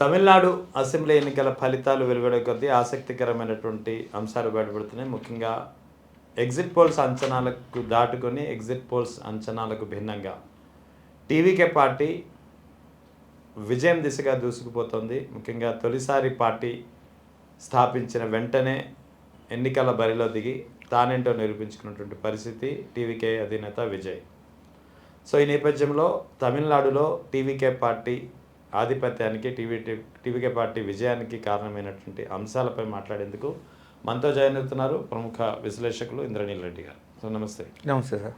Tamil Nadu assembly ఎన్నికల ఫలితాలు వెలువడే కొద్దీ ఆసక్తికరమైనటువంటి అంశాలు బయటపడుతున్నాయి. ముఖ్యంగా ఎగ్జిట్ పోల్స్ అంచనాలకు దాటుకొని ఎగ్జిట్ పోల్స్ అంచనాలకు భిన్నంగా టీవీకే పార్టీ విజయం దిశగా దూసుకుపోతుంది. ముఖ్యంగా తొలిసారి పార్టీ స్థాపించిన వెంటనే ఎన్నికల బరిలో దిగి తానేంటో నిరూపించుకున్నటువంటి పరిస్థితి టీవీకే అధినేత విజయ్. సో ఈ నేపథ్యంలో తమిళనాడులో టీవీకే పార్టీ ఆధిపత్యానికి టీవీకే పార్టీ విజయానికి కారణమైనటువంటి అంశాలపై మాట్లాడేందుకు మనతో జాయిన్ అవుతున్నారు ప్రముఖ విశ్లేషకులు ఇంద్రనీల్ రెడ్డి గారు. సో నమస్తే. నమస్తే సార్.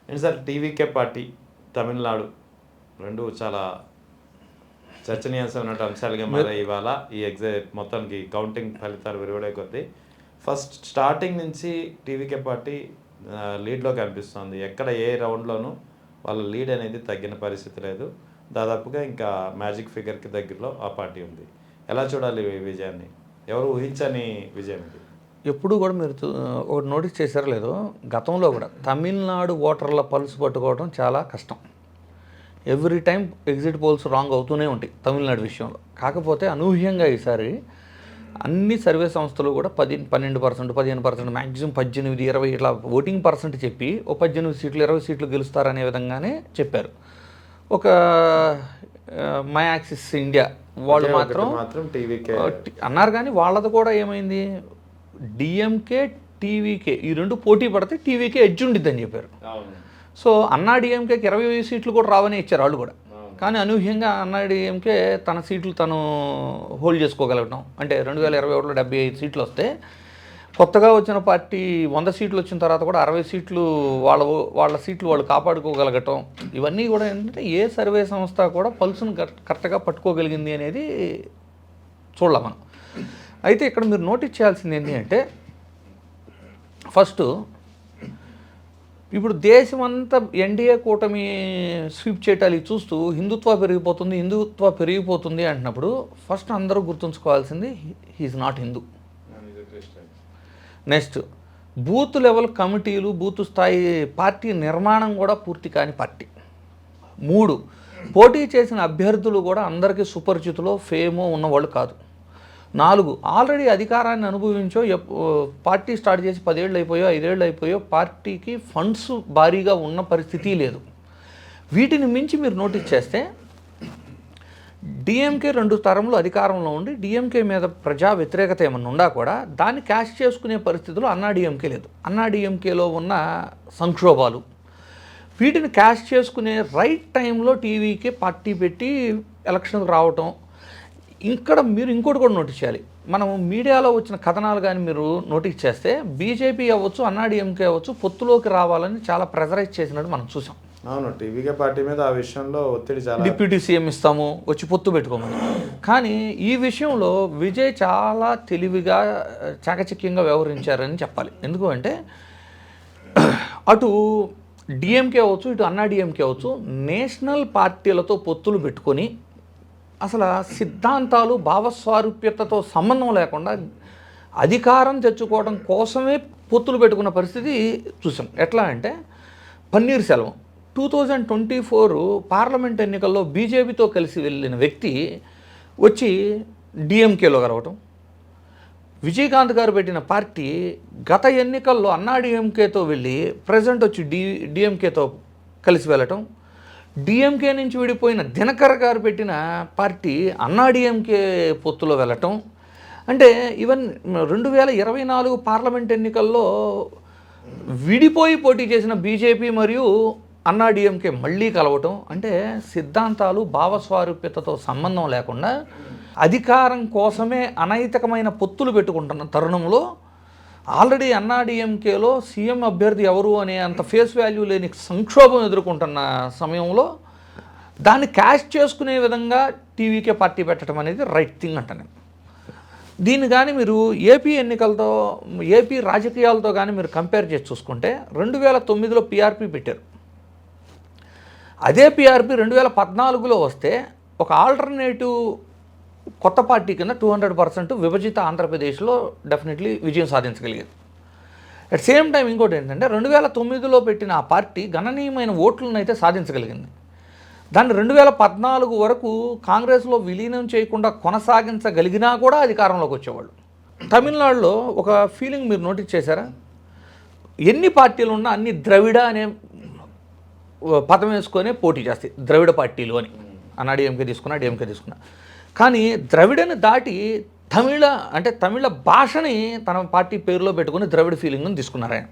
ఏంటి సార్, టీవీకే పార్టీ తమిళనాడు రెండు చాలా చర్చనీయాంశమైనటువంటి అంశాలుగా మారాయి. ఇవాళ ఈ మొత్తానికి కౌంటింగ్ ఫలితాలు వెలువడే కొద్దీ ఫస్ట్ స్టార్టింగ్ నుంచి టీవీకే పార్టీ లీడ్లో కనిపిస్తుంది. ఎక్కడ ఏ రౌండ్లోనూ వాళ్ళ లీడ్ అనేది తగ్గిన పరిస్థితి లేదు. దాదాపుగా ఇంకా మ్యాజిక్ ఫిగర్కి దగ్గరలో ఆ పార్టీ ఉంది. ఎలా చూడాలి ఈ విజయాన్ని? ఎవరు ఊహించని విజయం ఇది. ఎప్పుడు కూడా మీరు ఒకటి నోటీస్ చేశారో లేదో, గతంలో కూడా తమిళనాడు ఓటర్ల పల్స్ పట్టుకోవడం చాలా కష్టం. Every time exit polls wrong అవుతూనే ఉంటాయి తమిళనాడు విషయంలో. కాకపోతే అనూహ్యంగా ఈసారి అన్ని సర్వే సంస్థలు కూడా 12%, 15%, మ్యాక్సిమం 18, 20 ఇట్లా ఓటింగ్ పర్సెంట్ చెప్పి ఓ 18 సీట్లు 20 సీట్లు గెలుస్తారనే విధంగానే చెప్పారు. ఒక మై యాక్సిస్ ఇండియా వాళ్ళు మాత్రం టీవీకే అన్నారు. కానీ వాళ్ళది కూడా ఏమైంది, డిఎంకే టీవీకే ఈ రెండు పోటీ పడితే టీవీకే ఎడ్జ్ ఉండిద్దని చెప్పారు. సో అన్నా డిఎంకేకి 20 సీట్లు కూడా రావని ఇచ్చారు వాళ్ళు కూడా. కానీ అనూహ్యంగా అన్నా డిఎంకే తన సీట్లు తను హోల్డ్ చేసుకోగలగడం, అంటే 2021లో 75 సీట్లు వస్తే కొత్తగా వచ్చిన పార్టీ 100 సీట్లు వచ్చిన తర్వాత కూడా 60 సీట్లు వాళ్ళ సీట్లు వాళ్ళు కాపాడుకోగలగటం, ఇవన్నీ కూడా ఏంటంటే ఏ సర్వే సంస్థ కూడా పల్సును కరెక్ట్గా పట్టుకోగలిగింది అనేది చూడాలి మనం. అయితే ఇక్కడ మీరు నోటీస్ చేయాల్సింది ఏంటి అంటే, ఫస్ట్ ఇప్పుడు దేశమంతా ఎన్డీఏ కూటమి స్వీప్ చేయటాలు చూస్తూ హిందుత్వ పెరిగిపోతుంది అంటున్నప్పుడు ఫస్ట్ అందరూ గుర్తుంచుకోవాల్సింది he is not Hindu. Next, booth level కమిటీలు, బూత్ స్థాయి పార్టీ నిర్మాణం కూడా పూర్తి కాని పార్టీ. 3, పోటీ చేసిన అభ్యర్థులు కూడా అందరికీ సుపరిచితులో ఫేమో ఉన్నవాళ్ళు కాదు. 4, ఆల్రెడీ అధికారాన్ని అనుభవించో పార్టీ స్టార్ట్ చేసి 10 ఏళ్ళు అయిపోయో 5 ఏళ్ళు అయిపోయో పార్టీకి ఫండ్స్ భారీగా ఉన్న పరిస్థితి లేదు. వీటిని మించి మీరు నోటీస్ చేస్తే డిఎంకే 2 తరంలో అధికారంలో ఉండి డిఎంకే మీద ప్రజా వ్యతిరేకత ఏమన్నా ఉన్నా కూడా దాన్ని క్యాష్ చేసుకునే పరిస్థితుల్లో అన్నా డిఎంకే లేదు. అన్నా డిఎంకేలో ఉన్న సంక్షోభాలు వీటిని క్యాష్ చేసుకునే రైట్ టైంలో టీవీకే పార్టీ పెట్టి ఎలక్షన్కి రావటం. ఇక్కడ మీరు ఇంకోటి కూడా నోటీస్ చేయాలి. మనం మీడియాలో వచ్చిన కథనాలు కానీ మీరు నోటీస్ చేస్తే బీజేపీ అవ్వచ్చు, అన్నా డిఎంకే అవ్వచ్చు, పొత్తులోకి రావాలని చాలా ప్రెజరైజ్ చేసినట్టు మనం చూసాం. అవును, టీవీకే పార్టీ మీద ఆ విషయంలో ఒత్తిడి చాలా. డిప్యూటీ సీఎం ఇస్తాము, వచ్చి పొత్తు పెట్టుకోమని. కానీ ఈ విషయంలో విజయ్ చాలా తెలివిగా చాకచక్యంగా వ్యవహరించారని చెప్పాలి. ఎందుకు అంటే అటు డిఎంకే అవ్వచ్చు, ఇటు అన్నా డిఎంకే అవ్వచ్చు, నేషనల్ పార్టీలతో పొత్తులు పెట్టుకొని అసలు సిద్ధాంతాలు భావస్వారూప్యతతో సంబంధం లేకుండా అధికారం తెచ్చుకోవడం కోసమే పొత్తులు పెట్టుకున్న పరిస్థితి చూసాం. ఎట్లా అంటే పన్నీర్ సెల్వం 2024 పార్లమెంట్ ఎన్నికల్లో బీజేపీతో కలిసి వెళ్ళిన వ్యక్తి వచ్చి డిఎంకేలో కలవటం, విజయకాంత్ గారు పెట్టిన పార్టీ గత ఎన్నికల్లో అన్నా డిఎంకేతో వెళ్ళి ప్రజెంట్ వచ్చి డిఎంకేతో కలిసి వెళ్ళటం, డిఎంకే నుంచి విడిపోయిన దినకర్ గారు పెట్టిన పార్టీ అన్నా డిఎంకే పొత్తులో వెళ్ళటం. అంటే ఈవెన్ 2024 పార్లమెంట్ ఎన్నికల్లో విడిపోయి పోటీ చేసిన బీజేపీ మరియు అన్నా డిఎంకే మళ్ళీ కలవటం. అంటే సిద్ధాంతాలు భావస్వారూప్యతతో సంబంధం లేకుండా అధికారం కోసమే అనైతికమైన పొత్తులు పెట్టుకుంటున్న తరుణంలో ఆల్రెడీ అన్నా డిఎంకేలో సీఎం అభ్యర్థి ఎవరు అనే అంత ఫేస్ వాల్యూ లేని సంక్షోభం ఎదుర్కొంటున్న సమయంలో దాన్ని క్యాష్ చేసుకునే విధంగా టీవీకే పార్టీ పెట్టడం అనేది రైట్ థింగ్ అంటాను. దీన్ని కానీ మీరు ఏపీ రాజకీయాలతో కానీ మీరు కంపేర్ చేసి చూసుకుంటే 2009లో పీఆర్పీ పెట్టారు. అదే పీఆర్పీ 2014లో వస్తే ఒక ఆల్టర్నేటివ్ కొత్త పార్టీ కింద 200% విభజిత ఆంధ్రప్రదేశ్లో డెఫినెట్లీ విజయం సాధించగలిగారు. అట్ సేమ్ టైం ఇంకోటి ఏంటంటే 2009లో పెట్టిన ఆ పార్టీ గణనీయమైన ఓట్లను అయితే సాధించగలిగింది. దాన్ని 2014 వరకు కాంగ్రెస్లో విలీనం చేయకుండా కొనసాగించగలిగినా కూడా అధికారంలోకి వచ్చేవాళ్ళు. తమిళనాడులో ఒక ఫీలింగ్ మీరు నోటీస్ చేశారా? ఎన్ని పార్టీలు ఉన్నా అన్ని ద్రవిడ అనే పదం వేసుకొని పోటీ చేస్తాయి, ద్రవిడ పార్టీలు అని. అన్నాడీఎంకే తీసుకున్నా, డిఎంకే తీసుకున్నా. కానీ ద్రవిడని దాటి తమిళ భాషని తన పార్టీ పేరులో పెట్టుకుని ద్రవిడ ఫీలింగ్ని తీసుకున్నారు ఆయన.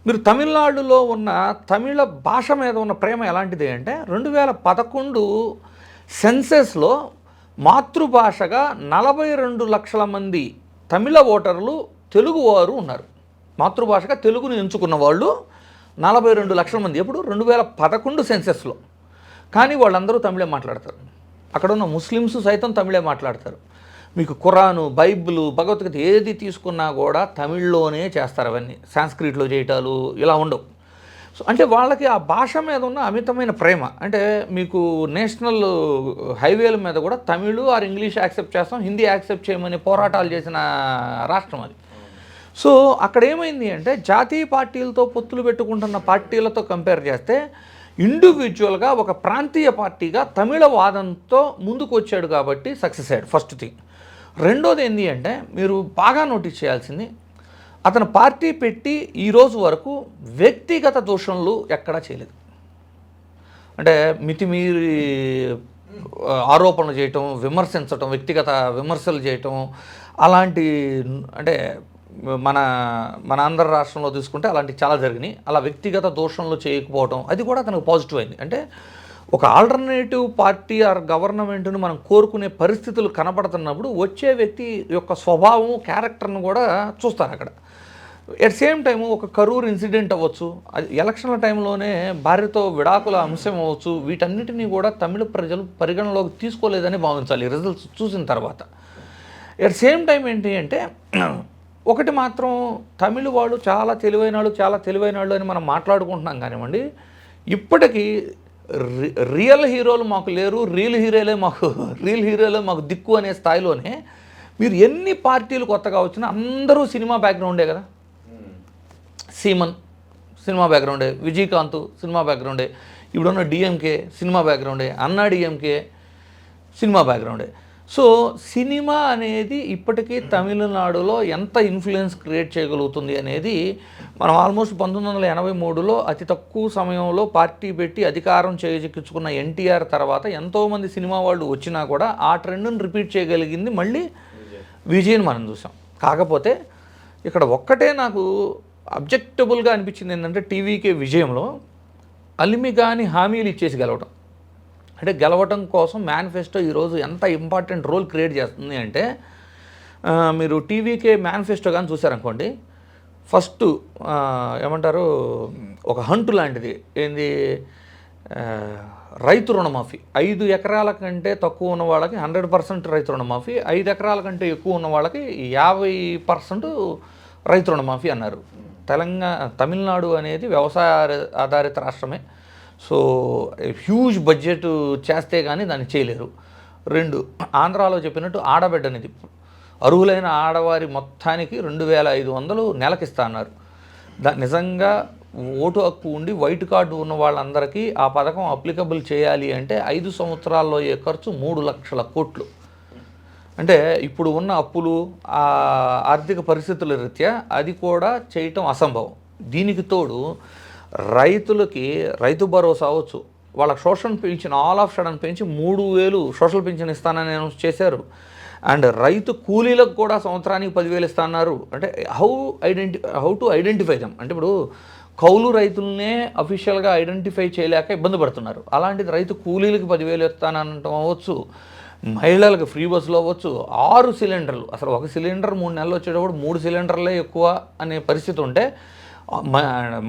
మీరు తమిళనాడులో ఉన్న తమిళ భాష మీద ఉన్న ప్రేమ ఎలాంటిది అంటే 2011 సెన్సెస్లో మాతృభాషగా 42 లక్షల మంది తమిళ ఓటర్లు తెలుగువారు ఉన్నారు. మాతృభాషగా తెలుగుని ఎంచుకున్న వాళ్ళు 42 లక్షల మంది. ఎప్పుడు 2011 సెన్సెస్లో. కానీ వాళ్ళందరూ తమిళే మాట్లాడతారు. అక్కడ ఉన్న ముస్లిమ్స్ సైతం తమిళే మాట్లాడతారు. మీకు ఖురాను, బైబిల్, భగవద్గీత ఏది తీసుకున్నా కూడా తమిళ్లోనే చేస్తారు. అవన్నీ సాంస్క్రిట్లో చేయటాలు ఇలా ఉండవు. సో అంటే వాళ్ళకి ఆ భాష మీద ఉన్న అమితమైన ప్రేమ. అంటే మీకు నేషనల్ హైవేల మీద కూడా తమిళ్ ఆర్ ఇంగ్లీష్ యాక్సెప్ట్ చేస్తాం, హిందీ యాక్సెప్ట్ చేయమని పోరాటాలు చేసిన రాష్ట్రం అది. సో అక్కడ ఏమైంది అంటే జాతీయ పార్టీలతో పొత్తులు పెట్టుకుంటున్న పార్టీలతో కంపేర్ చేస్తే ఇండివిజువల్గా ఒక ప్రాంతీయ పార్టీగా తమిళ వాదంతో ముందుకు వచ్చాడు కాబట్టి సక్సెస్ అయ్యాడు. First thing. రెండోది ఏంటి అంటే మీరు బాగా నోటీస్ చేయాల్సింది, అతను పార్టీ పెట్టి ఈరోజు వరకు వ్యక్తిగత దోషణలు ఎక్కడా చేయలేదు. అంటే మితిమీరి ఆరోపణలు చేయటం, విమర్శించటం, వ్యక్తిగత విమర్శలు చేయటం అలాంటి, అంటే మన ఆంధ్ర రాష్ట్రంలో తీసుకుంటే అలాంటివి చాలా జరిగినాయి. అలా వ్యక్తిగత దోషణలు చేయకపోవడం అది కూడా తనకు పాజిటివ్ అయింది. అంటే ఒక ఆల్టర్నేటివ్ పార్టీ ఆర్ గవర్నమెంట్ను మనం కోరుకునే పరిస్థితులు కనపడుతున్నప్పుడు వచ్చే వ్యక్తి యొక్క స్వభావం, క్యారెక్టర్ను కూడా చూస్తారు అక్కడ. ఎట్ సేమ్ టైము ఒక కరూర్ ఇన్సిడెంట్ అవ్వచ్చు, అది ఎలక్షన్ల టైంలోనే భార్యతో విడాకుల అంశం అవ్వచ్చు, వీటన్నిటినీ కూడా తమిళ ప్రజలు పరిగణలోకి తీసుకోలేదని భావించాలి రిజల్ట్స్ చూసిన తర్వాత. ఎట్ సేమ్ టైం ఏంటి అంటే ఒకటి మాత్రం తమిళ వాళ్ళు చాలా తెలివైన వాళ్ళు అని మనం మాట్లాడుకుంటున్నాం కానివ్వండి, ఇప్పటికీ రియల్ హీరోలు మాకు లేరు, రియల్ హీరోలే మాకు దిక్కు అనే స్థాయిలోనే మీరు ఎన్ని పార్టీలు కొత్తగా వచ్చినా అందరూ సినిమా బ్యాక్గ్రౌండే కదా. సీమన్ సినిమా బ్యాక్గ్రౌండే, విజయకాంత్ సినిమా బ్యాక్గ్రౌండే, ఇప్పుడున్న డిఎంకే సినిమా బ్యాక్గ్రౌండే, అన్నా డిఎంకే సినిమా బ్యాక్గ్రౌండే. సో సినిమా అనేది ఇప్పటికీ తమిళనాడులో ఎంత ఇన్ఫ్లుయెన్స్ క్రియేట్ చేయగలుగుతుంది అనేది మనం ఆల్మోస్ట్ 1983లో అతి తక్కువ సమయంలో పార్టీ పెట్టి అధికారం చేజిక్కించుకున్న ఎన్టీఆర్ తర్వాత ఎంతోమంది సినిమా వాళ్ళు వచ్చినా కూడా ఆ ట్రెండ్ని రిపీట్ చేయగలిగింది మళ్ళీ విజయ్ని మనం చూసాం. కాకపోతే ఇక్కడ ఒక్కటే నాకు అబ్జెక్టబుల్గా అనిపించింది ఏంటంటే టీవీకే విజయంలో అలిమిగాని హామీలు ఇచ్చేసి గెలవడం. అంటే గెలవటం కోసం మేనిఫెస్టో ఈరోజు ఎంత ఇంపార్టెంట్ రోల్ క్రియేట్ చేస్తుంది అంటే మీరు టీవీకే మేనిఫెస్టో కానీ చూసారనుకోండి, ఫస్ట్ ఏమంటారు ఒక హంటు లాంటిది ఏంది, రైతు రుణమాఫీ 5 ఎకరాల కంటే తక్కువ ఉన్న వాళ్ళకి 100% రైతు రుణమాఫీ, 5 ఎకరాల కంటే ఎక్కువ ఉన్న వాళ్ళకి 50% రైతు రుణమాఫీ అన్నారు. తమిళనాడు అనేది వ్యవసాయ ఆధారిత రాష్ట్రమే. సో హ్యూజ్ బడ్జెట్ చేస్తే కానీ దాన్ని చేయలేరు. 2, ఆంధ్రాలో చెప్పినట్టు ఆడబిడ్డనిది అర్హులైన ఆడవారి మొత్తానికి 2500 నెలకిస్తా అన్నారు. నిజంగా ఓటు హక్కు ఉండి వైట్ కార్డు ఉన్న వాళ్ళందరికీ ఆ పథకం అప్లికబుల్ చేయాలి అంటే 5 సంవత్సరాల్లో అయ్యే ఖర్చు 3 లక్షల కోట్లు. అంటే ఇప్పుడు ఉన్న అప్పులు, ఆర్థిక పరిస్థితుల రీత్యా అది కూడా చేయటం అసంభవం. దీనికి తోడు రైతులకి రైతు భరోసా అవ్వచ్చు, వాళ్ళకి social pension all of sudden పెంచి 3000 సోషల్ పెన్షన్ ఇస్తానని అనౌన్స్ చేశారు. అండ్ రైతు కూలీలకు కూడా సంవత్సరానికి 10,000 ఇస్తున్నారు. అంటే హౌ టు ఐడెంటిఫై దమ్. అంటే ఇప్పుడు కౌలు రైతులనే అఫీషియల్గా ఐడెంటిఫై చేయలేక ఇబ్బంది పడుతున్నారు. అలాంటిది రైతు కూలీలకు 10,000 ఇస్తానంటం అవ్వచ్చు, మహిళలకు ఫ్రీ బస్సులో అవ్వచ్చు, 6 సిలిండర్లు, అసలు ఒక సిలిండర్ 3 నెలలు వచ్చేటప్పుడు 3 సిలిండర్లే ఎక్కువ అనే పరిస్థితి ఉంటే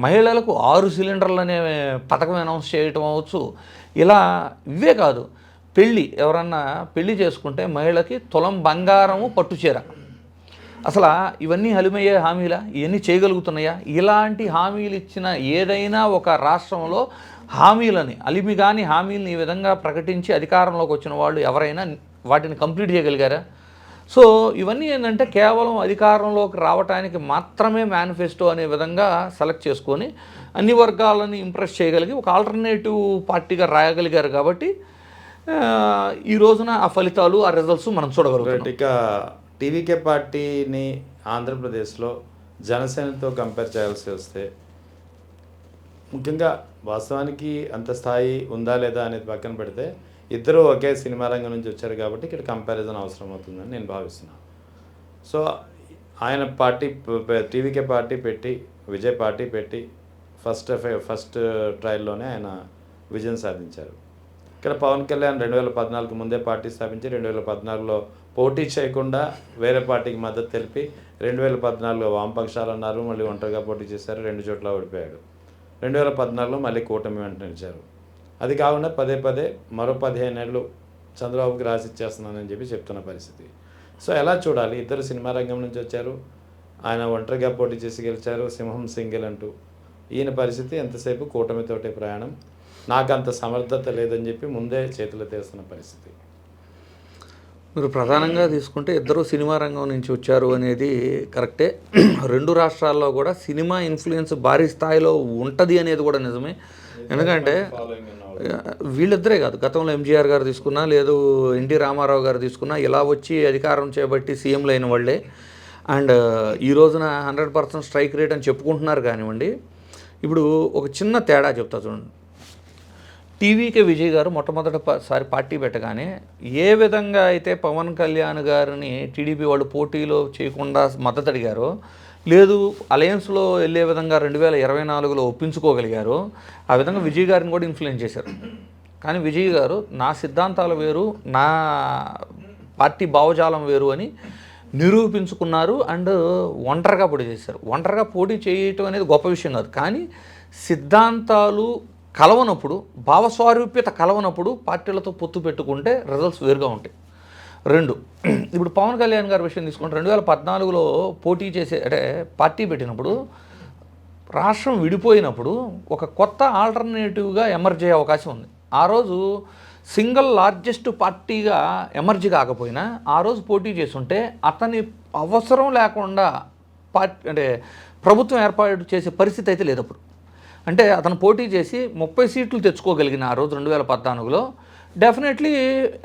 మహిళలకు 6 సిలిండర్లు అనే పథకం అనౌన్స్ చేయటం అవ్వచ్చు. ఇలా ఇవే కాదు, ఎవరన్నా పెళ్ళి చేసుకుంటే మహిళకి తులం బంగారము పట్టుచీర. అసలు ఇవన్నీ హలిమయ్యే హామీలా? ఇవన్నీ చేయగలుగుతున్నాయా? ఇలాంటి హామీలు ఇచ్చిన ఏదైనా ఒక రాష్ట్రంలో అలిమిగాని హామీలని ఈ విధంగా ప్రకటించి అధికారంలోకి వచ్చిన వాళ్ళు ఎవరైనా వాటిని కంప్లీట్ చేయగలిగారా? సో ఇవన్నీ ఏంటంటే కేవలం అధికారంలోకి రావడానికి మాత్రమే మేనిఫెస్టో అనే విధంగా సెలెక్ట్ చేసుకొని అన్ని వర్గాలని ఇంప్రెస్ చేయగలిగి ఒక ఆల్టర్నేటివ్ పార్టీగా రాయగలిగారు కాబట్టి ఈ రోజున ఆ ఫలితాలు ఆ రిజల్ట్స్ మనం చూడగలుగుతాం. ఇక టీవీకే పార్టీని ఆంధ్రప్రదేశ్లో జనసేనతో కంపేర్ చేయాల్సి వస్తే ముఖ్యంగా వాస్తవానికి అంత స్థాయి ఉందా లేదా అనేది పక్కన పెడితే ఇద్దరు ఒకే సినిమా రంగం నుంచి వచ్చారు కాబట్టి ఇక్కడ కంపారిజన్ అవసరం అవుతుందని నేను భావిస్తున్నాను. సో ఆయన పార్టీ టీవీకే పార్టీ పెట్టి విజయ్ పార్టీ పెట్టి ఫస్ట్ ట్రయల్లోనే ఆయన విజయం సాధించారు. ఇక్కడ పవన్ కళ్యాణ్ 2014 ముందే పార్టీ స్థాపించి 2014లో పోటీ చేయకుండా వేరే పార్టీకి మద్దతు తెలిపి 2014లో వామపక్షాలు అన్నారు, మళ్ళీ ఒంటరిగా పోటీ చేశారు, 2 చోట్ల ఓడిపోయాడు. 2014లో మళ్ళీ కూటమి వెంట నిలిచారు. అది కాకుండా పదే మరో 15 ఏళ్ళు చంద్రబాబుకి రాసిచ్చేస్తున్నానని చెప్పి చెప్తున్న పరిస్థితి. సో ఎలా చూడాలి? ఇద్దరు సినిమా రంగం నుంచి వచ్చారు, ఆయన ఒంటరిగా పోటీ చేసి గెలిచారు, సింహం సింగిల్ అంటూ. ఈయన పరిస్థితి ఎంతసేపు కూటమితోటే ప్రయాణం, నాకు అంత సమర్థత లేదని చెప్పి ముందే చేతులు తీస్తున్న పరిస్థితి. మీరు ప్రధానంగా తీసుకుంటే ఇద్దరు సినిమా రంగం నుంచి వచ్చారు అనేది కరెక్టే. 2 రాష్ట్రాల్లో కూడా సినిమా ఇన్ఫ్లుయెన్స్ భారీ స్థాయిలో ఉంటుంది అనేది కూడా నిజమే. ఎందుకంటే వీళ్ళిద్దరే కాదు, గతంలో ఎంజీఆర్ గారు తీసుకున్నా, లేదు ఎన్టీ రామారావు గారు తీసుకున్నా, ఇలా వచ్చి అధికారం చేపట్టి సీఎంలు అయిన వాళ్ళే. అండ్ ఈ రోజున 100% స్ట్రైక్ రేట్ అని చెప్పుకుంటున్నారు కానివ్వండి. ఇప్పుడు ఒక చిన్న తేడా చెప్తా చూడండి. టీవీకే విజయ్ గారు మొట్టమొదటిసారి పార్టీ పెట్టగానే ఏ విధంగా అయితే పవన్ కళ్యాణ్ గారిని టీడీపీ వాళ్ళు పోటీలో చేయకుండా మద్దతు అడిగారో, లేదు అలయన్స్లో వెళ్ళే విధంగా 2024లో ఒప్పించుకోగలిగారు, ఆ విధంగా విజయ్ గారిని కూడా ఇన్ఫ్లుయెన్స్ చేశారు. కానీ విజయ్ గారు నా సిద్ధాంతాలు వేరు, నా పార్టీ భావజాలం వేరు అని నిరూపించుకున్నారు. అండ్ ఒంటరిగా పోటీ చేశారు. ఒంటరిగా పోటీ చేయటం అనేది గొప్ప విషయం కాదు, కానీ సిద్ధాంతాలు కలవనప్పుడు, భావస్వారూప్యత కలవనప్పుడు పార్టీలతో పొత్తు పెట్టుకుంటే రిజల్ట్స్ వేరుగా ఉంటాయి. 2, ఇప్పుడు పవన్ కళ్యాణ్ గారి విషయం తీసుకుంటే 2014లో పోటీ చేసే అంటే పార్టీ పెట్టినప్పుడు, రాష్ట్రం విడిపోయినప్పుడు ఒక కొత్త ఆల్టర్నేటివ్గా ఎమర్జ్ అయ్యే అవకాశం ఉంది. ఆ రోజు సింగిల్ లార్జెస్ట్ పార్టీగా ఎమర్జ్ కాకపోయినా ఆ రోజు పోటీ చేస్తుంటే అతని అవసరం లేకుండా పార్టీ అంటే ప్రభుత్వం ఏర్పాటు చేసే పరిస్థితి అయితే లేదు అప్పుడు. అంటే అతను పోటీ చేసి 30 సీట్లు తెచ్చుకోగలిగిన ఆ రోజు 2014లో డెఫినెట్లీ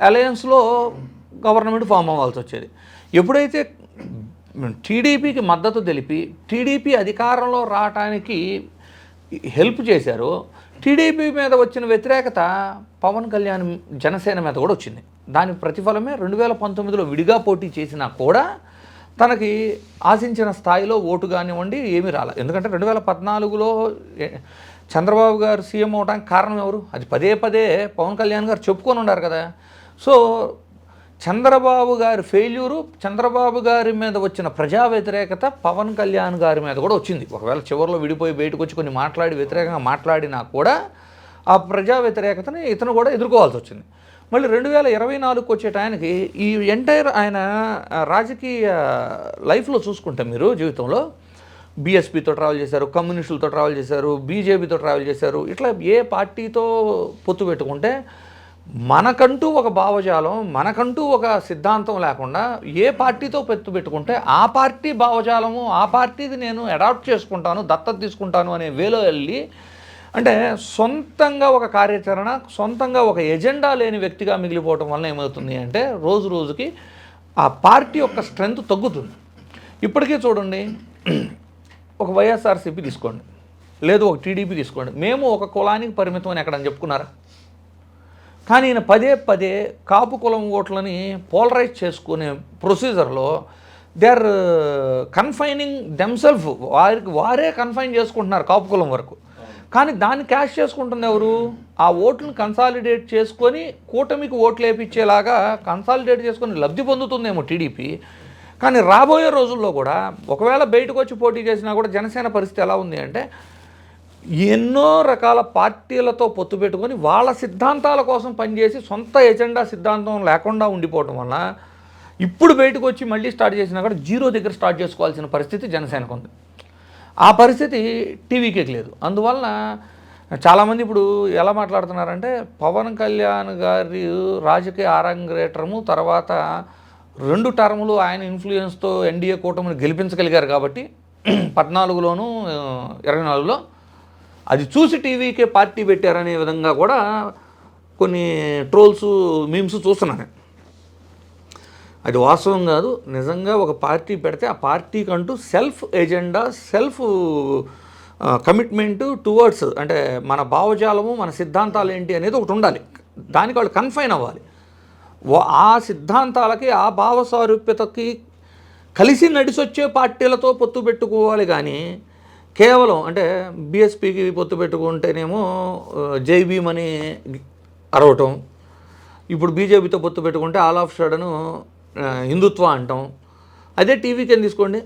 అలయన్స్లో గవర్నమెంట్ ఫామ్ అవ్వాల్సి వచ్చేది. ఎప్పుడైతే టీడీపీకి మద్దతు తెలిపి టీడీపీ అధికారంలో రావడానికి హెల్ప్ చేశారో, టీడీపీ మీద వచ్చిన వ్యతిరేకత పవన్ కళ్యాణ్ జనసేన మీద కూడా వచ్చింది. దాని ప్రతిఫలమే 2019లో విడిగా పోటీ చేసినా కూడా తనకి ఆశించిన స్థాయిలో ఓటు కానివ్వండి ఏమీ రాలే. ఎందుకంటే 2014లో చంద్రబాబు గారు సీఎం అవడానికి కారణం ఎవరు? అది పదే పవన్ కళ్యాణ్ గారు చెప్పుకొని ఉన్నారు కదా. సో చంద్రబాబు గారి ఫెయిల్యూరు, చంద్రబాబు గారి మీద వచ్చిన ప్రజా వ్యతిరేకత పవన్ కళ్యాణ్ గారి మీద కూడా వచ్చింది. ఒకవేళ చివరిలో విడిపోయి బయటకు వచ్చి కొన్ని వ్యతిరేకంగా మాట్లాడినా కూడా ఆ ప్రజా వ్యతిరేకతని ఇతను కూడా ఎదుర్కోవాల్సి వచ్చింది. మళ్ళీ 2024కి వచ్చే టైంకి ఈ ఎంటైర్ ఆయన రాజకీయ లైఫ్లో చూసుకుంటే మీరు జీవితంలో బీఎస్పీతో ట్రావెల్ చేశారు, కమ్యూనిస్టులతో ట్రావెల్ చేశారు, బీజేపీతో ట్రావెల్ చేశారు. ఇట్లా ఏ పార్టీతో పొత్తు పెట్టుకుంటే మనకంటూ ఒక భావజాలం, మనకంటూ ఒక సిద్ధాంతం లేకుండా ఏ పార్టీతో పొత్తు పెట్టుకుంటే ఆ పార్టీ భావజాలము, ఆ పార్టీది నేను అడాప్ట్ చేసుకుంటాను, దత్తత తీసుకుంటాను అనే వేలో వెళ్ళి, అంటే సొంతంగా ఒక కార్యాచరణ, సొంతంగా ఒక ఎజెండా లేని వ్యక్తిగా మిగిలిపోవటం వల్ల ఏమవుతుంది అంటే రోజు రోజుకి ఆ పార్టీ యొక్క స్ట్రెంగ్త్ తగ్గుతుంది. ఇప్పటికీ చూడండి, ఒక వైఎస్ఆర్సీపీ తీసుకోండి, లేదు ఒక టీడీపీ తీసుకోండి, మేము ఒక కులానికి పరిమితం అని ఎక్కడని చెప్పుకున్నారా? కానీ ఈయన పదే కాపు కులం ఓట్లని పోలరైజ్ చేసుకునే ప్రొసీజర్లో దే ఆర్ కన్ఫైనింగ్ దెమ్సెల్ఫ్, వారే కన్ఫైన్ చేసుకుంటున్నారు కాపు కులం వరకు. కానీ దాన్ని క్యాష్ చేసుకుంటుంది ఎవరు? ఆ ఓట్లను కన్సాలిడేట్ చేసుకొని కూటమికి ఓట్లు వేయించేలాగా కన్సాలిడేట్ చేసుకొని లబ్ధి పొందుతుందేమో టీడీపీ. కానీ రాబోయే రోజుల్లో కూడా ఒకవేళ బయటకు వచ్చి పోటీ చేసినా కూడా జనసేన పరిస్థితి ఎలా ఉంది అంటే, ఎన్నో రకాల పార్టీలతో పొత్తు పెట్టుకొని వాళ్ళ సిద్ధాంతాల కోసం పనిచేసి సొంత ఎజెండా సిద్ధాంతం లేకుండా ఉండిపోవటం వల్ల ఇప్పుడు బయటకు వచ్చి మళ్ళీ స్టార్ట్ చేసినా కూడా జీరో దగ్గర స్టార్ట్ చేసుకోవాల్సిన పరిస్థితి జనసేనకు ఉంది. ఆ పరిస్థితి టీవీకేకి లేదు. అందువలన చాలామంది ఇప్పుడు ఎలా మాట్లాడుతున్నారంటే, పవన్ కళ్యాణ్ గారి రాజకీయ ఆరంగేట్రము తర్వాత 2 టర్ములు ఆయన ఇన్ఫ్లుయెన్స్తో ఎన్డీఏ కూటమిని గెలిపించగలిగారు కాబట్టి 14లోను 24లో అది చూసి టీవీకే పార్టీ పెట్టారనే విధంగా కూడా కొన్ని ట్రోల్స్ మీమ్స్ చూస్తున్నాను. అది వాస్తవం కాదు. నిజంగా ఒక పార్టీ పెడితే ఆ పార్టీకి అంటూ self agenda, self commitment towards, అంటే మన భావజాలము, మన సిద్ధాంతాలు ఏంటి అనేది ఒకటి ఉండాలి. దానికి వాళ్ళు కన్ఫైన్ అవ్వాలి. ఆ సిద్ధాంతాలకి, ఆ భావ సారూప్యతకి కలిసి నడిచొచ్చే పార్టీలతో పొత్తు పెట్టుకోవాలి. కానీ కేవలం అంటే బీఎస్పీకి పొత్తు పెట్టుకుంటేనేమో జై భీమ్ అని అరవటం, ఇప్పుడు బీజేపీతో పొత్తు పెట్టుకుంటే ఆల్ ఆఫ్ సడన్ హిందుత్వ అంటాం. అదే టీవీకి ఏం తీసుకోండి,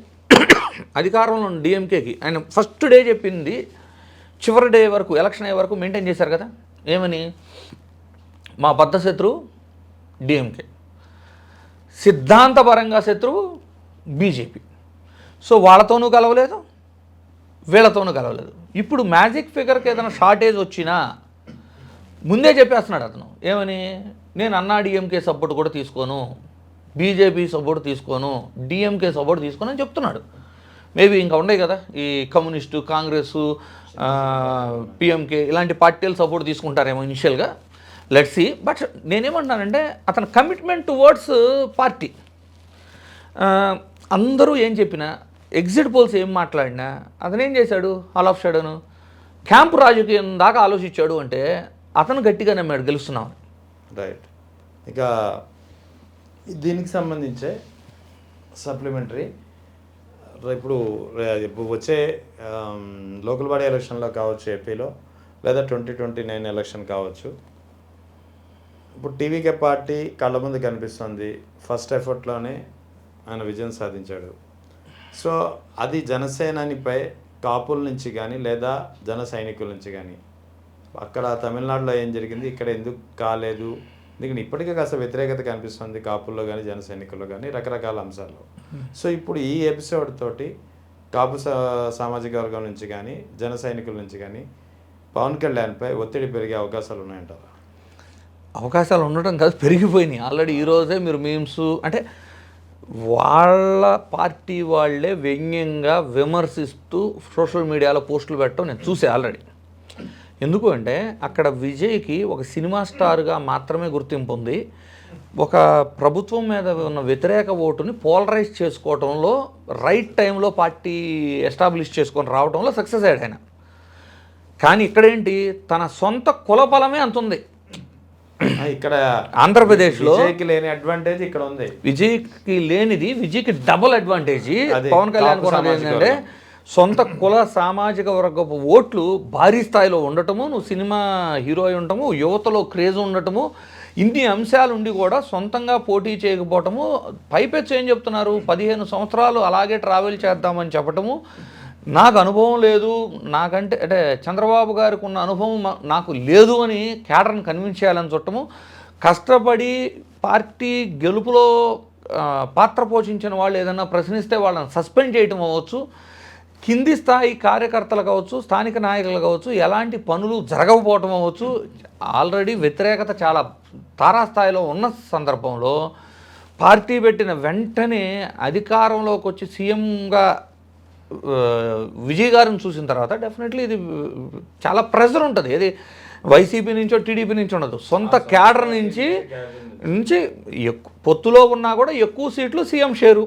అధికారంలో ఉన్న డిఎంకేకి ఆయన ఫస్ట్ డే చెప్పింది చివరి డే వరకు, ఎలక్షన్ అయ్యే వరకు మెయింటైన్ చేశారు కదా. ఏమని? మా బద్ధ శత్రువు డిఎంకే, సిద్ధాంతపరంగా శత్రువు బీజేపీ. సో వాళ్ళతోనూ కలవలేదు, వీళ్ళతోనూ కలవలేదు. ఇప్పుడు మ్యాజిక్ ఫిగర్కి ఏదైనా షార్టేజ్ వచ్చినా ముందే చెప్పేస్తున్నాడు అతను. ఏమని? నేను అన్నా డిఎంకే సపోర్ట్ కూడా తీసుకోను, బీజేపీ సపోర్ట్ తీసుకోను, డిఎంకే సపోర్ట్ తీసుకోను అని చెప్తున్నాడు. మేబీ ఇంకా ఉన్నాయి కదా ఈ కమ్యూనిస్టు, కాంగ్రెస్, పిఎంకే ఇలాంటి పార్టీలు సపోర్ట్ తీసుకుంటారేమో ఇనిషియల్గా, లెట్స్ సీ. బట్ నేనేమంటున్నానంటే అతని కమిట్మెంట్ టువర్డ్స్ పార్టీ. అందరూ ఏం చెప్పినా, ఎగ్జిట్ పోల్స్ ఏం మాట్లాడినా అతను ఏం చేశాడు? ఆల్ ఆఫ్ సడన్ క్యాంపు రాజకీయం దాకా ఆలోచించాడు. అంటే అతను గట్టిగా నమ్మాడు గెలుస్తున్నాం. రైట్. ఇక దీనికి సంబంధించే సప్లిమెంటరీ ఇప్పుడు వచ్చే లోకల్ బాడీ ఎలక్షన్లో కావచ్చు, ఏపీలో, లేదా 2029 ఎలక్షన్ కావచ్చు. ఇప్పుడు టీవీకే పార్టీ కళ్ళ ముందు కనిపిస్తుంది. ఫస్ట్ ఎఫర్ట్లోనే ఆయన విజయం సాధించాడు. సో అది జనసేనానిపై కాపుల నుంచి కానీ లేదా జన సైనికుల నుంచి కానీ, అక్కడ తమిళనాడులో ఏం జరిగింది, ఇక్కడ ఎందుకు కాలేదు, ఎందుకంటే ఇప్పటికే కాస్త వ్యతిరేకత కనిపిస్తుంది కాపుల్లో కానీ జన సైనికుల్లో కానీ రకరకాల అంశాల్లో. సో ఇప్పుడు ఈ ఎపిసోడ్ తోటి కాపు సామాజిక వర్గం నుంచి కానీ జన సైనికుల నుంచి కానీ పవన్ కళ్యాణ్పై ఒత్తిడి పెరిగే అవకాశాలు ఉన్నాయంటారా? అవకాశాలు ఉండటం కాదు, పెరిగిపోయినాయి ఆల్రెడీ. ఈరోజే మీరు మీమ్స్ అంటే వాళ్ళ పార్టీ వాళ్ళే వ్యంగ్యంగా విమర్శిస్తూ సోషల్ మీడియాలో పోస్టులు పెట్టడం నేను చూసే ఆల్రెడీ. ఎందుకు అంటే అక్కడ విజయ్కి ఒక సినిమా స్టార్గా మాత్రమే గుర్తింపు ఉంది. ఒక ప్రభుత్వం మీద ఉన్న వ్యతిరేక ఓటుని పోలరైజ్ చేసుకోవడంలో, రైట్ టైంలో పార్టీ ఎస్టాబ్లిష్ చేసుకొని రావడంలో సక్సెస్ అయ్యాడు ఆయన. కానీ ఇక్కడేంటి, తన సొంత కుల బలమే అంత ఉంది. ఇక్కడ ఆంధ్రప్రదేశ్లో విజయ్కి లేని అడ్వాంటేజ్ ఇక్కడ ఉంది. విజయ్కి లేనిది విజయ్కి డబుల్ అడ్వాంటేజ్ పవన్ కళ్యాణ్ కూడా ఏంటంటే సొంత కుల సామాజిక వర్గపు ఓట్లు భారీ స్థాయిలో ఉండటము, నువ్వు సినిమా హీరో అయి ఉండటము, యువతలో క్రేజ్ ఉండటము, ఇన్ని అంశాలు ఉండి కూడా సొంతంగా పోటీ చేయకపోవటము. పైపెచ్చు ఏం చెప్తున్నారు, 15 సంవత్సరాలు అలాగే ట్రావెల్ చేద్దామని చెప్పటము, నాకు అనుభవం లేదు, నాకంటే అంటే చంద్రబాబు గారికి ఉన్న అనుభవం నాకు లేదు అని కేడర్ని కన్విన్స్ చేయాలని చూడటము, కష్టపడి పార్టీ గెలుపులో పాత్ర పోషించిన వాళ్ళు ఏదైనా ప్రశ్నిస్తే వాళ్ళని సస్పెండ్ చేయటం అవ్వచ్చు, కింది స్థాయి కార్యకర్తలు కావచ్చు, స్థానిక నాయకులు కావచ్చు, ఎలాంటి పనులు జరగకపోవటం అవ్వచ్చు. ఆల్రెడీ వ్యతిరేకత చాలా తారాస్థాయిలో ఉన్న సందర్భంలో పార్టీ పెట్టిన వెంటనే అధికారంలోకి వచ్చి సీఎంగా విజయ్ గారిని చూసిన తర్వాత డెఫినెట్లీ ఇది చాలా ప్రెజర్ ఉంటుంది. ఏది వైసీపీ నుంచో టీడీపీ నుంచి ఉండదు, సొంత క్యాడర్ నుంచి పొత్తులో ఉన్నా కూడా ఎక్కువ సీట్లు సీఎం షేరు.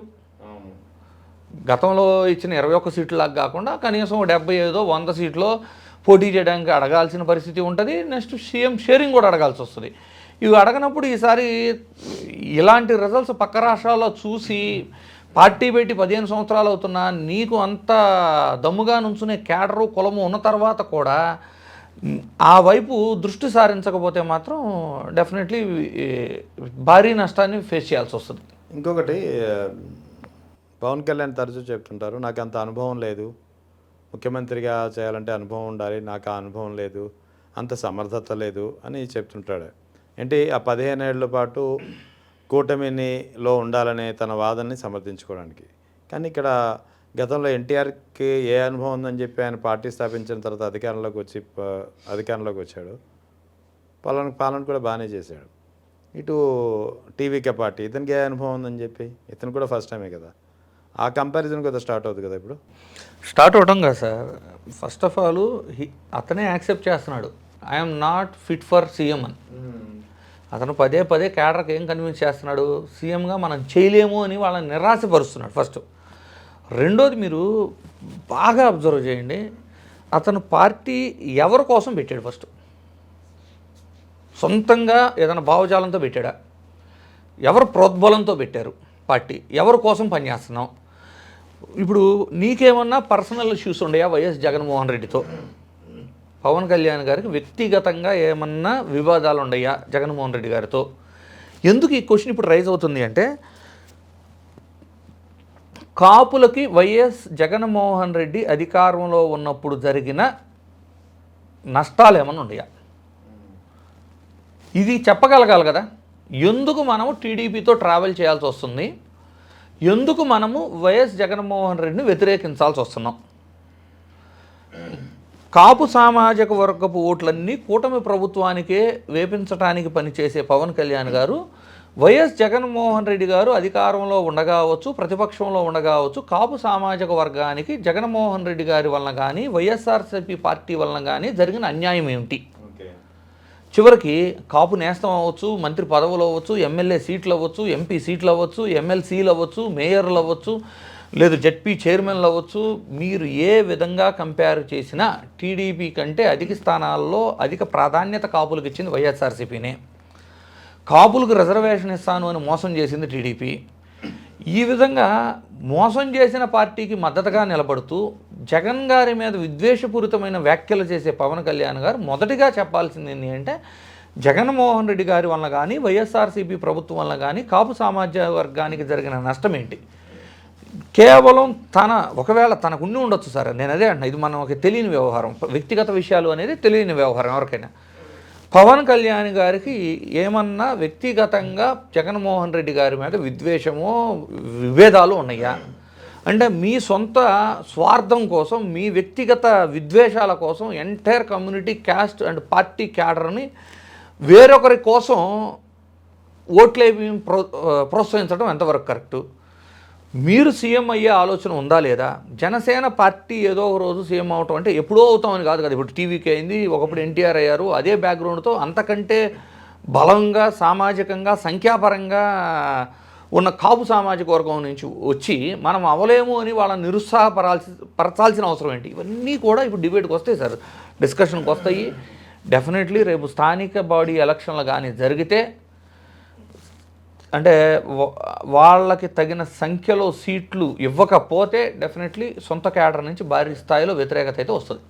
గతంలో ఇచ్చిన 21 సీట్లకు కాకుండా కనీసం 75, 100 సీట్లో పోటీ చేయడానికి అడగాల్సిన పరిస్థితి ఉంటుంది. నెక్స్ట్ సీఎం షేరింగ్ కూడా అడగాల్సి వస్తుంది. ఇవి అడగనప్పుడు ఈసారి ఇలాంటి రిజల్ట్స్ పక్క రాష్ట్రాల్లో చూసి పార్టీ పెట్టి 15 సంవత్సరాలు అవుతున్నా నీకు అంత దమ్ముగా నుంచునే క్యాడరు కులము ఉన్న తర్వాత కూడా ఆ వైపు దృష్టి సారించకపోతే మాత్రం డెఫినెట్లీ భారీ నష్టాన్ని ఫేస్ చేయాల్సి వస్తుంది. ఇంకొకటి, పవన్ కళ్యాణ్ తరచూ చెప్తుంటారు, నాకు అంత అనుభవం లేదు, ముఖ్యమంత్రిగా చేయాలంటే అనుభవం ఉండాలి, నాకు ఆ అనుభవం లేదు, అంత సమర్థత లేదు అని చెప్తుంటాడు. ఏంటి ఆ 15 ఏళ్ల పాటు కూటమిలో ఉండాలనే తన వాదనని సమర్థించుకోవడానికి. కానీ ఇక్కడ గతంలో ఎన్టీఆర్కి ఏ అనుభవం ఉందని చెప్పి ఆయన పార్టీ స్థాపించిన తర్వాత అధికారంలోకి వచ్చాడు, పాలన కూడా బాగానే చేశాడు. ఇటు టీవీకే పార్టీ, ఇతనికి ఏ అనుభవం ఉందని చెప్పి, ఇతను కూడా ఫస్ట్ టైమే కదా, ఆ కంపారిజన్ కదా స్టార్ట్ అవుతుంది కదా ఇప్పుడు. స్టార్ట్ అవటం కదా సార్. ఫస్ట్ ఆఫ్ ఆల్ అతనే యాక్సెప్ట్ చేస్తున్నాడు, I'm not fit for CM అని. అతను పదే పదే కేడర్కి ఏం కన్విన్స్ చేస్తున్నాడు, సీఎంగా మనం చేయలేము అని వాళ్ళని నిరాశపరుస్తున్నాడు ఫస్ట్. రెండోది మీరు బాగా అబ్జర్వ్ చేయండి, అతను పార్టీ ఎవరి కోసం పెట్టాడు ఫస్ట్? సొంతంగా ఏదైనా భావజాలంతో పెట్టాడా? ఎవరు ప్రోద్బలంతో పెట్టారు పార్టీ? ఎవరి కోసం పనిచేస్తున్నాం? ఇప్పుడు నీకేమన్నా పర్సనల్ ఇష్యూస్ ఉండయా వైఎస్ జగన్మోహన్ రెడ్డితో? పవన్ కళ్యాణ్ గారికి వ్యక్తిగతంగా ఏమన్నా వివాదాలు ఉండయా జగన్మోహన్ రెడ్డి గారితో? ఎందుకు ఈ క్వశ్చన్ ఇప్పుడు రైజ్ అవుతుంది అంటే, కాపులకి వైఎస్ జగన్మోహన్ రెడ్డి అధికారంలో ఉన్నప్పుడు జరిగిన నష్టాలు ఏమన్నా ఉండయా? ఇది చెప్పగలగాలి కదా. ఎందుకు మనము టీడీపీతో ట్రావెల్ చేయాల్సి వస్తుంది, ఎందుకు మనము వైఎస్ జగన్మోహన్ రెడ్డిని వ్యతిరేకించాల్సి వస్తున్నాం? కాపు సామాజిక వర్గపు ఓట్లన్నీ కూటమి ప్రభుత్వానికే వేపించడానికి పనిచేసే పవన్ కళ్యాణ్ గారు వైఎస్ జగన్మోహన్ రెడ్డి గారు అధికారంలో ఉండగావచ్చు, ప్రతిపక్షంలో ఉండగావచ్చు, కాపు సామాజిక వర్గానికి జగన్మోహన్ రెడ్డి గారి వలన కానీ వైఎస్ఆర్సీపీ పార్టీ వలన కానీ జరిగిన అన్యాయం ఏమిటి? చివరికి కాపు నేస్తం అవ్వచ్చు, మంత్రి పదవులు అవ్వచ్చు, ఎమ్మెల్యే సీట్లు అవ్వచ్చు, ఎంపీ సీట్లు అవ్వచ్చు, ఎమ్మెల్సీలు అవ్వచ్చు, మేయర్లు అవ్వచ్చు, లేదు జెడ్పీ చైర్మన్లు అవ్వచ్చు, మీరు ఏ విధంగా కంపేర్ చేసినా టీడీపీ కంటే అధిక స్థానాల్లో అధిక ప్రాధాన్యత కాపులకు ఇచ్చింది వైఎస్ఆర్సీపీనే. కాపులకు రిజర్వేషన్ ఇస్తాను అని మోసం చేసింది టీడీపీ. ఈ విధంగా మోసం చేసిన పార్టీకి మద్దతుగా నిలబడుతూ జగన్ గారి మీద విద్వేషపూరితమైన వ్యాఖ్యలు చేసే పవన్ కళ్యాణ్ గారు మొదటిగా చెప్పాల్సింది ఏంటి అంటే, జగన్మోహన్ రెడ్డి గారి వలన కానీ వైఎస్ఆర్సీపీ ప్రభుత్వం వలన కానీ కాపు సామాజిక వర్గానికి జరిగిన నష్టం ఏంటి? కేవలం ఒకవేళ తనకు ఉండి ఉండొచ్చు సార్, నేను అదే అంటున్నా, ఇది మనకి తెలియని వ్యవహారం, వ్యక్తిగత విషయాలు అనేది తెలియని వ్యవహారం ఎవరికైనా. పవన్ కళ్యాణ్ గారికి ఏమన్నా వ్యక్తిగతంగా జగన్మోహన్ రెడ్డి గారి మీద విద్వేషమో విభేదాలు ఉన్నాయా అంటే, మీ సొంత స్వార్థం కోసం, మీ వ్యక్తిగత విద్వేషాల కోసం entire community, caste and party క్యాడర్ని వేరొకరి కోసం ఓట్లేవి ప్రోత్సహించడం ఎంతవరకు కరెక్టు? మీరు సీఎం అయ్యే ఆలోచన ఉందా లేదా? జనసేన పార్టీ ఏదో ఒక రోజు సీఎం అవటం అంటే ఎప్పుడో అవుతామని కాదు కదా. ఇప్పుడు టీవీకి అయింది, ఒకప్పుడు ఎన్టీఆర్ అయ్యారు, అదే బ్యాక్గ్రౌండ్తో అంతకంటే బలంగా సామాజికంగా సంఖ్యాపరంగా ఉన్న కాపు సామాజిక వర్గం నుంచి వచ్చి మనం అవలేము అని వాళ్ళని నిరుత్సాహపరచాల్సిన అవసరం ఏంటి? ఇవన్నీ కూడా ఇప్పుడు డిబేట్కి వస్తాయి సార్, డిస్కషన్కి వస్తాయి. డెఫినెట్లీ రేపు స్థానిక బాడీ ఎలక్షన్లు కానీ జరిగితే, అంటే వాళ్ళకి తగిన సంఖ్యలో సీట్లు ఇవ్వకపోతే డెఫినెట్లీ సొంత క్యాడర్ నుంచి భారీ స్థాయిలో వ్యతిరేకత అయితే వస్తుంది.